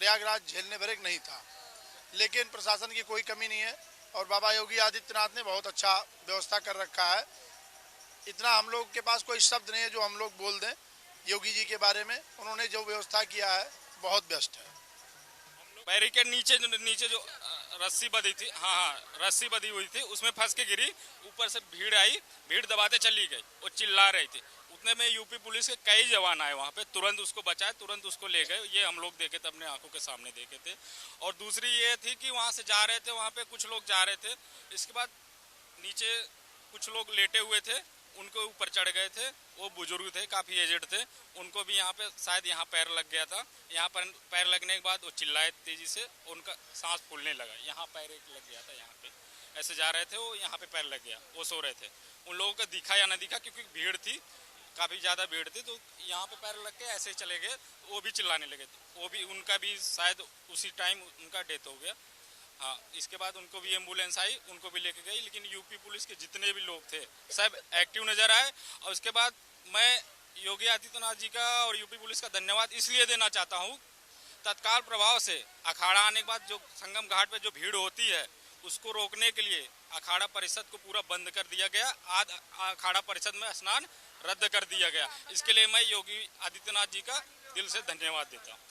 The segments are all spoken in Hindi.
प्रयागराज झेलने ब्रेक नहीं था, लेकिन प्रशासन की कोई कमी नहीं है और बाबा योगी आदित्यनाथ ने बहुत अच्छा व्यवस्था कर रखा है। इतना हम लोग के पास कोई शब्द नहीं है जो हम लोग बोल दें योगी जी के बारे में। उन्होंने जो व्यवस्था किया है बहुत बेस्ट है। बैरिकेड नीचे जो रस्सी बंधी थी, हाँ रस्सी बंधी हुई थी, उसमें फंस के गिरी। ऊपर से भीड़ आई, भीड़ दबाते चली गई, वो चिल्ला रही थी। उतने में यूपी पुलिस के कई जवान आए वहाँ पे, तुरंत उसको बचाए, तुरंत उसको ले गए। ये हम लोग देखे थे, अपने आंखों के सामने देखे थे। और दूसरी ये थी कि वहाँ से जा रहे थे, वहाँ पे कुछ लोग जा रहे थे, इसके बाद नीचे कुछ लोग लेटे हुए थे, उनको ऊपर चढ़ गए थे। वो बुजुर्ग थे, काफ़ी एजेड थे, उनको भी यहाँ पे शायद यहाँ पैर लग गया था। यहाँ पर पैर लगने के बाद वो चिल्लाए तेजी से, उनका सांस फूलने लगा। यहाँ पैर एक लग गया था, यहाँ पे ऐसे जा रहे थे वो, यहाँ पे पैर लग गया, वो सो रहे थे। उन लोगों को दिखा या ना दिखा, क्योंकि भीड़ थी, काफ़ी ज़्यादा भीड़ थी, तो यहाँ पे पैर लग के ऐसे चले गए। वो भी चिल्लाने लगे थे, वो भी, उनका भी शायद उसी टाइम उनका डेथ हो गया। हाँ, इसके बाद उनको भी एम्बुलेंस आई, उनको भी लेके गई। लेकिन यूपी पुलिस के जितने भी लोग थे सब एक्टिव नजर आए। और उसके बाद मैं योगी आदित्यनाथ जी का और यूपी पुलिस का धन्यवाद इसलिए देना चाहता हूँ, तत्काल प्रभाव से अखाड़ा आने के बाद जो संगम घाट पे जो भीड़ होती है उसको रोकने के लिए अखाड़ा परिषद को पूरा बंद कर दिया गया। आज अखाड़ा परिषद में स्नान रद्द कर दिया गया। इसके लिए मैं योगी आदित्यनाथ जी का दिल से धन्यवाद देता हूँ।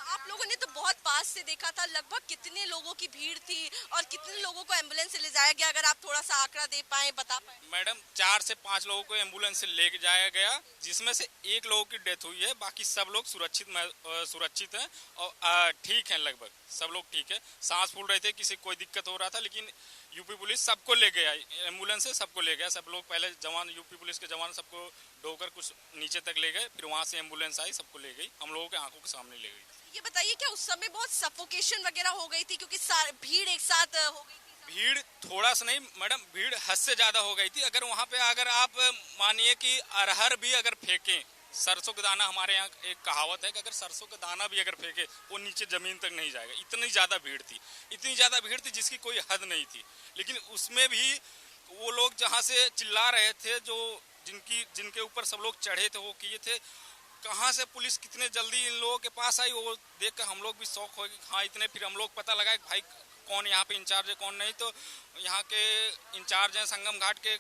आप लोगों ने तो बहुत पास से देखा था, लगभग कितने लोगों की भीड़ थी और कितने लोगों को एम्बुलेंस से ले जाया गया, अगर आप थोड़ा सा आंकड़ा दे पाए, बता पाए। मैडम 4 से 5 लोगों को एम्बुलेंस से ले जाया गया, जिसमें से एक लोगों की डेथ हुई है। बाकी सब लोग सुरक्षित हैं और ठीक हैं, लगभग सब लोग ठीक है। सांस फूल रहे थे, किसी कोई दिक्कत हो रहा था, लेकिन यूपी पुलिस सबको ले गया, एम्बुलेंस से सबको ले गया। सब लोग पहले जवान, यूपी पुलिस के जवान सबको ढोकर कुछ नीचे तक ले गए, फिर वहाँ से एम्बुलेंस आई, सबको ले गई, हम लोगों के आंखों के सामने ले गई। ये बताइए, क्या उस समय बहुत सफोकेशन वगैरह हो गई थी, क्योंकि भीड़ एक साथ हो गई थी? भीड़ थोड़ा सा नहीं मैडम, भीड़ हद से ज्यादा हो गई थी। अगर वहाँ पे अगर आप मानिए कि अरहर भी अगर फेंकें, सरसों का दाना, हमारे यहाँ एक कहावत है कि अगर सरसों का दाना भी अगर फेंके वो नीचे जमीन तक नहीं जाएगा। इतनी ज्यादा भीड़ थी, इतनी ज्यादा भीड़ थी जिसकी कोई हद नहीं थी। लेकिन उसमें भी वो लोग जहाँ से चिल्ला रहे थे, जो जिनके ऊपर सब लोग चढ़े थे, वो किए थे, कहाँ से पुलिस कितने जल्दी इन लोगों के पास आई, वो देख कर हम लोग भी शौक हो गए। हाँ, इतने, फिर हम लोग पता लगा कि भाई कौन यहाँ पे इंचार्ज है कौन नहीं। तो यहाँ के इंचार्ज हैं संगम घाट के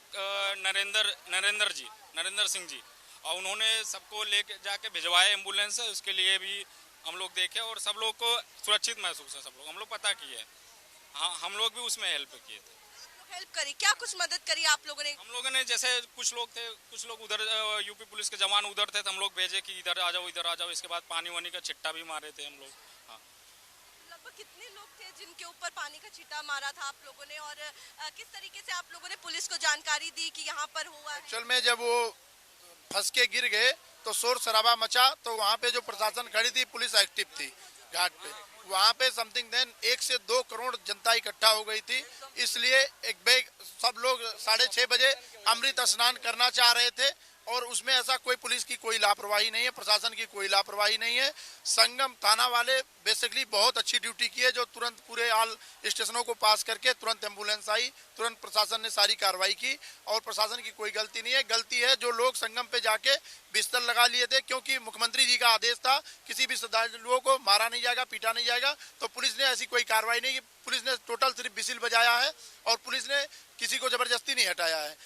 नरेंद्र सिंह जी, और उन्होंने सबको लेके जाके भिजवाए एम्बुलेंस से। उसके लिए भी हम लोग देखे और सब लोग को सुरक्षित महसूस है, सब लोग हम लोग पता किए। हाँ, हम लोग भी उसमें हेल्प किए थे। हेल्प करी, क्या कुछ मदद करी आप लोगों ने? हम लोगों ने, जैसे कुछ लोग थे, कुछ लोग उधर यूपी पुलिस के जवान उधर थे, तो हम लोग भेजे कि इधर आ जाओ, इधर आ जाओ। इसके बाद पानी वानी का छिट्टा भी मारे थे हम लोग। हाँ, लगभग कितने लोग थे जिनके ऊपर पानी का छिट्टा मारा था आप लोगों ने, और किस तरीके से आप लोगों ने पुलिस को जानकारी दी कि यहाँ पर हुआ है? एक्चुअल में जब वो फंस के गिर गए तो शोर शराबा मचा, तो वहाँ पे जो प्रशासन खड़ी थी, पुलिस एक्टिव थी घाट पे। वहाँ पे समथिंग देन 1 से 2 करोड़ जनता इकट्ठा हो गई थी। इसलिए एक बैग सब लोग 6:30 बजे अमृत स्नान करना चाह रहे थे, और उसमें ऐसा कोई पुलिस की कोई लापरवाही नहीं है, प्रशासन की कोई लापरवाही नहीं है। संगम थाना वाले बेसिकली बहुत अच्छी ड्यूटी की है, जो तुरंत पूरे ऑल स्टेशनों को पास करके तुरंत एम्बुलेंस आई, तुरंत प्रशासन ने सारी कार्रवाई की, और प्रशासन की कोई गलती नहीं है। गलती है जो लोग संगम पे जाके बिस्तर लगा लिए थे, क्योंकि मुख्यमंत्री जी का आदेश था किसी भी श्रद्धालुओं को मारा नहीं जाएगा, पीटा नहीं जाएगा। तो पुलिस ने ऐसी कोई कार्रवाई नहीं की। पुलिस ने टोटल सिर्फ विसिल बजाया है, और पुलिस ने किसी को जबरदस्ती नहीं हटाया है।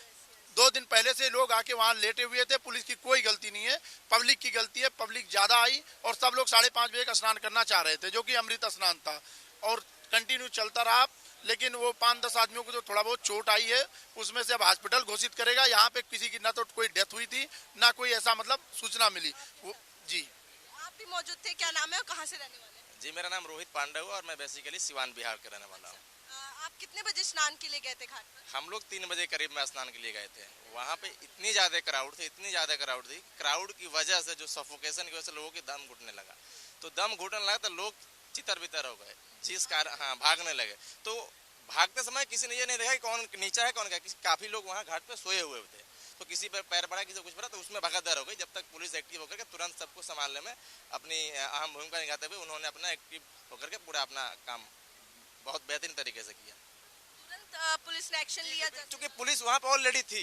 2 दिन पहले से लोग आके वहां लेटे हुए थे, पुलिस की कोई गलती नहीं है, पब्लिक की गलती है। पब्लिक ज्यादा आई और सब लोग 5:30 बजे का स्नान करना चाह रहे थे, जो कि अमृत स्नान था, और कंटिन्यू चलता रहा। लेकिन वो 5-10 आदमियों को जो थोड़ा बहुत चोट आई है, उसमें से अब हॉस्पिटल घोषित करेगा। यहाँ पे किसी की ना तो कोई डेथ हुई थी, ना कोई ऐसा मतलब सूचना मिली। वो जी, आप भी मौजूद थे, क्या नाम है और कहाँ से रहने वाले हैं? जी, मेरा नाम रोहित पांडे हुआ और मैं बेसिकली सिवान बिहार का रहने वाला हूँ। आप कितने बजे स्नान के लिए गए थे घाट पर? हम लोग 3 बजे करीब में स्नान के लिए गए थे। वहाँ पे इतनी ज़्यादा क्राउड थी, क्राउड की वजह से, जो सफोकेशन की वजह से लोगों की दम घुटने लगा। तो दम घुटने लगा तो लोग चितर बितर हो गए, जिस कारण हाँ भागने लगे। तो भागते समय किसी ने ये नहीं देखा कि कौन नीचा है कौन क्या। काफ़ी लोग वहाँ घाट पर सोए हुए थे, तो किसी पर पैर पड़ा, किसी को कुछ पड़ा, तो उसमें भगदड़ हो गई। जब तक पुलिस एक्टिव होकर के तुरंत सबको संभालने में अपनी अहम भूमिका निभाते हुए उन्होंने अपना एक्टिव होकर के पूरा अपना काम बहुत बेहतरीन तरीके से किया। तुरंत पुलिस ने एक्शन लिया, क्योंकि पुलिस वहाँ पर ऑलरेडी थी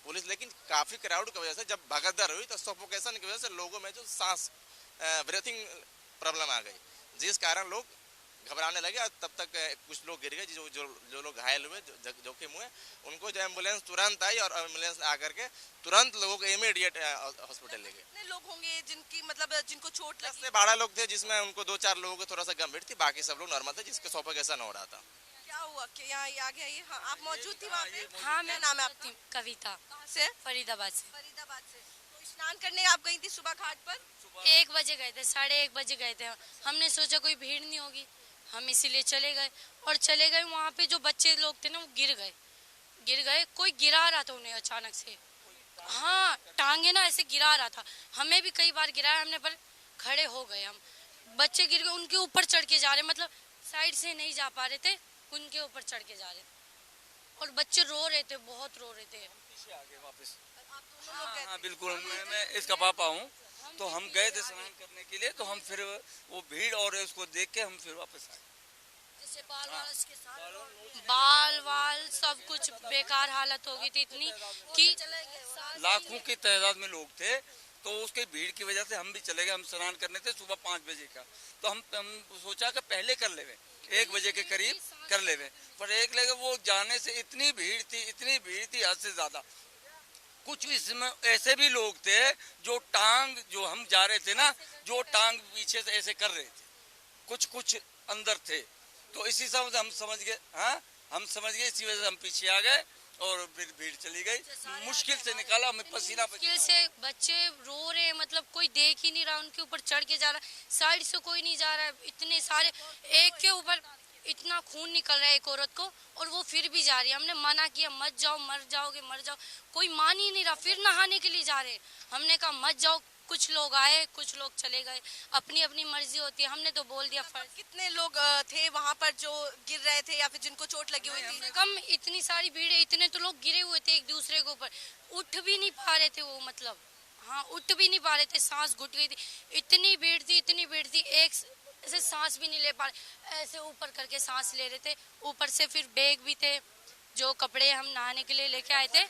पुलिस, लेकिन काफी क्राउड की वजह से जब भगदड़ हुई तो सफोकेशन की वजह से लोगों में जो सांस ब्रीथिंग प्रॉब्लम आ गई, जिस कारण लोग घबराने लगे और तब तक कुछ लोग गिर गए, जो लोग घायल हुए, जोखिम हुए, उनको जो एम्बुलेंस तुरंत आई और एम्बुलेंस आकर के तुरंत लोगों को इमीडिएट हॉस्पिटल ले गए। कितने लोग होंगे जिनकी मतलब जिनको चोट 10 लगी? से 12 लोग थे, जिसमें उनको 2-4 लोगों को थोड़ा सा गंभीर थी, बाकी सब लोग नॉर्मल थे, जिसके सफोकेशन हो रहा था। क्या हुआ कि यहाँ आ गया ये? हाँ, आप मौजूद थी वहाँ पे? हाँ, क्या मैं नाम है आपका? कविता, कहाँ से? फरीदाबाद से। फरीदाबाद से। तो स्नान करने आप गई थी सुबह घाट पर? 1 बजे गए थे, 1:30 बजे गए थे। हमने सोचा कोई भीड़ नहीं होगी, हम इसीलिए चले गए। और चले गए, वहाँ पे जो बच्चे लोग थे ना वो गिर गए। कोई गिरा रहा था उन्हें अचानक से, हाँ टांगे ना ऐसे गिरा रहा था। हमें भी कई बार गिराया हमने, पर खड़े हो गए हम। बच्चे गिर गए, उनके ऊपर चढ़ के जा रहे, मतलब साइड से नहीं जा पा रहे थे, उनके ऊपर चढ़ के जा रहे थे। और बच्चे रो रहे थे, बहुत रो रहे थे। पीछे आ गए वापस। आप दोनों लोग गए हाँ थे? बिल्कुल, मैं इसका पापा हूँ। तो हम गए थे स्नान करने के लिए, तो हम फिर वो भीड़ और उसको देख के हम फिर वापस आए। जैसे बाल वाल सब कुछ बेकार हालत हो गई थी इतनी कि लाखों की तादाद में लोग थे, तो उसके भीड़ की वजह से हम भी चले गए। हम स्नान करने थे सुबह 5 बजे का, तो हम सोचा कि पहले कर लेवे, 1 बजे के करीब कर लेवे, पर एक लगे वो जाने से इतनी भीड़ थी हद से ज्यादा। कुछ इसमें ऐसे भी लोग थे जो टांग, जो हम जा रहे थे ना, जो टांग पीछे से ऐसे कर रहे थे, कुछ अंदर थे। तो इसी समझ हम समझ गए, हाँ हम समझ गए, इसी वजह से हम पीछे आ गए और फिर भीड़ चली गई। मुश्किल से निकाला, हमें पसीना मुश्किल से बच्चे रो रहे, मतलब कोई देख ही नहीं रहा, उनके ऊपर चढ़ के जा रहा, साइड से कोई नहीं जा रहा है। इतने सारे, एक के ऊपर इतना खून निकल रहा है एक औरत को, और वो फिर भी जा रही है। हमने मना किया मत जाओ, मर जाओगे मर जाओ, कोई मान ही नहीं रहा। फिर नहाने के लिए जा रहे, हमने कहा मत जाओ। कुछ लोग आए, कुछ लोग चले गए, अपनी अपनी मर्जी होती है। हमने तो बोल दिया फर्ज। कितने लोग थे वहाँ पर जो गिर रहे थे या फिर जिनको चोट लगी हुई थी? कम, इतनी सारी भीड़ है, इतने तो लोग गिरे हुए थे एक दूसरे के ऊपर, उठ भी नहीं पा रहे थे वो, मतलब हाँ उठ भी नहीं पा रहे थे, सांस घुट गई थी। इतनी भीड़ थी, एक ऐसे सांस भी नहीं ले पा रहे, ऐसे ऊपर करके सांस ले रहे थे। ऊपर से फिर बैग भी थे, जो कपड़े हम नहाने के लिए लेके आए थे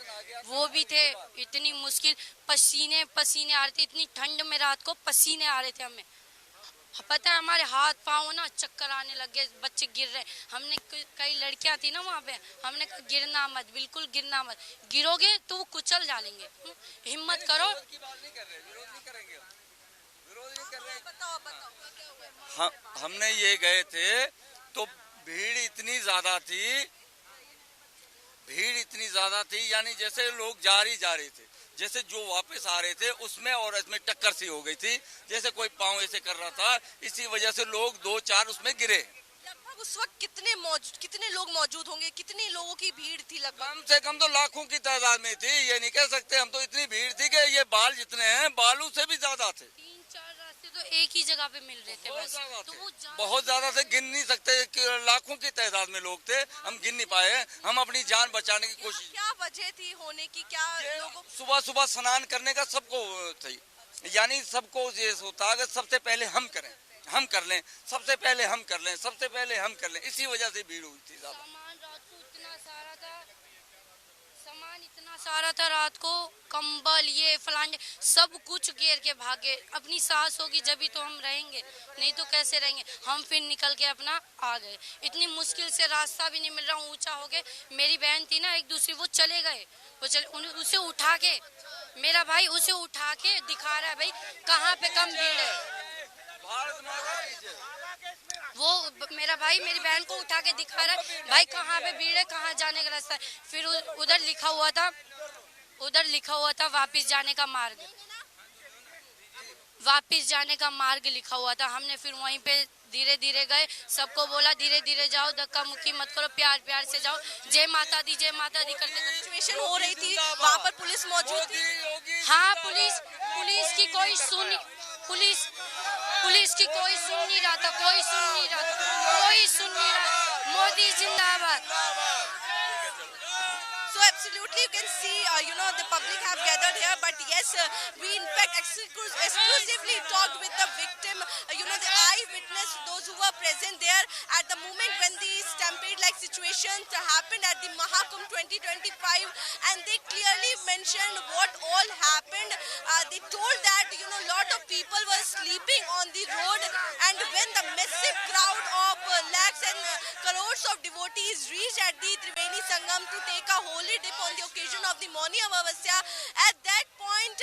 वो भी थे। इतनी मुश्किल, पसीने आ रहे थे, इतनी ठंड में रात को पसीने आ रहे थे हमें। पता है हमारे हाथ पाँव ना चक्कर आने लग गए, बच्चे गिर रहे। हमने, कई लड़कियां थी ना वहाँ पे, हमने कहा गिरना मत, बिल्कुल गिरना मत, गिरोगे तो वो कुचल डालेंगे, हिम्मत करो। हाँ, हमने ये गए थे तो भीड़ इतनी ज्यादा थी, यानी जैसे लोग जा रहे थे, जैसे जो वापस आ रहे थे उसमें और इसमें टक्कर सी हो गई थी, जैसे कोई पाँव ऐसे कर रहा था, इसी वजह से लोग 2-4 उसमें गिरे। लगभग उस वक्त कितने लोग मौजूद होंगे, कितने लोगों की भीड़ थी? लगभग कम से कम तो लाखों की तादाद में थी, ये नहीं कह सकते हम। तो इतनी भीड़ थी कि ये बाल जितने हैं बालू से भी ज्यादा थे। 3-4 रास्ते तो एक ही जगह पे मिल रहे थे बस, तो वो बहुत ज्यादा थे, गिन नहीं सकते कि लाखों की तादाद में लोग थे, हम गिन नहीं पाए। हम अपनी जान बचाने की कोशिश। क्या वजह थी होने की? क्या लोगों सुबह स्नान करने का सबको थी, यानी सबको ये होता है सबसे पहले हम करें, हम कर लें, सबसे पहले हम कर लें, इसी वजह से भीड़ हुई थी ज्यादा। सामान रात को इतना सारा था रात को, कंबल ये फलाने सब कुछ घेर के भागे। अपनी सास होगी जब तो हम रहेंगे, नहीं तो कैसे रहेंगे। हम फिर निकल के अपना आ गए। इतनी मुश्किल से रास्ता भी नहीं मिल रहा, ऊंचा हो गए। मेरी बहन थी ना एक दूसरी, वो चले गए, उसे उठा के, मेरा भाई उसे उठा के दिखा रहा है भाई कहाँ पे कम भीड़ है। वो मेरा भाई मेरी बहन को उठा के दिखा रहा है भाई कहाँ पे भीड़ है, कहाँ जाने का रास्ता है। फिर उधर लिखा हुआ था वापस जाने का मार्ग लिखा हुआ था। हमने फिर वहीं पे धीरे धीरे गए, सबको बोला धीरे धीरे जाओ, धक्का मुक्की मत करो, प्यार से जाओ, जय माता दी करते। सिचुएशन हो रही थी वहाँ पर, पुलिस मौजूद थी? हाँ, पुलिस की कोई सुन नहीं रहा था, कोई सुन नहीं रहा। मोदी जिंदाबाद। So absolutely you can see, the public have gathered here, but yes, we in fact exclusively talked with the victim, the eyewitness, those who were were present there at the moment when the stampede-like situation happened at the Mahakumbh 2025, and they clearly mentioned what all happened. They told that lot of people were sleeping on the road, and when the massive crowd of lakhs and crores of devotees reached at the Triveni Sangam to take a holy dip on the occasion of the Mauni Amavasya, at that point,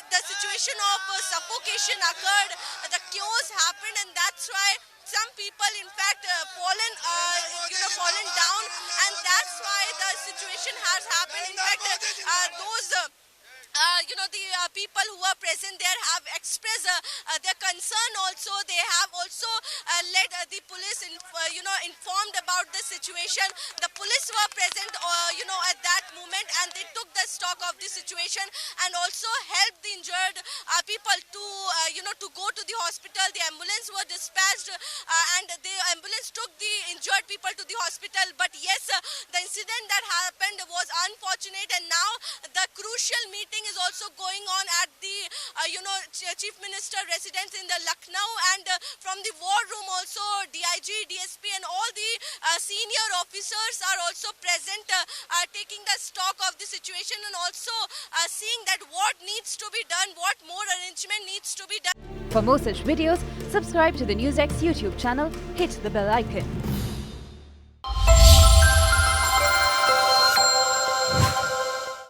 the situation of suffocation occurred, the chaos happened, and that's why some people, in fact, fallen down, and that's why the situation has happened. In fact, the people who are present there have expressed their concern also. They have also let the police, informed about the situation. The police were present, at that moment, and they took the stock of the situation and also helped the injured people to go to the hospital. The ambulance were dispatched, and the ambulance took the injured people to the hospital. But yes, the incident that happened was unfortunate, and now the crucial meeting is also going on at the Chief Minister residence in the Lucknow, and from the war room also DIG, DSP and all the senior officers are also present, taking the stock of the situation and also seeing that what needs to be done, what more arrangement needs to be done. For more such videos, subscribe to the NewsX YouTube channel, hit the bell icon.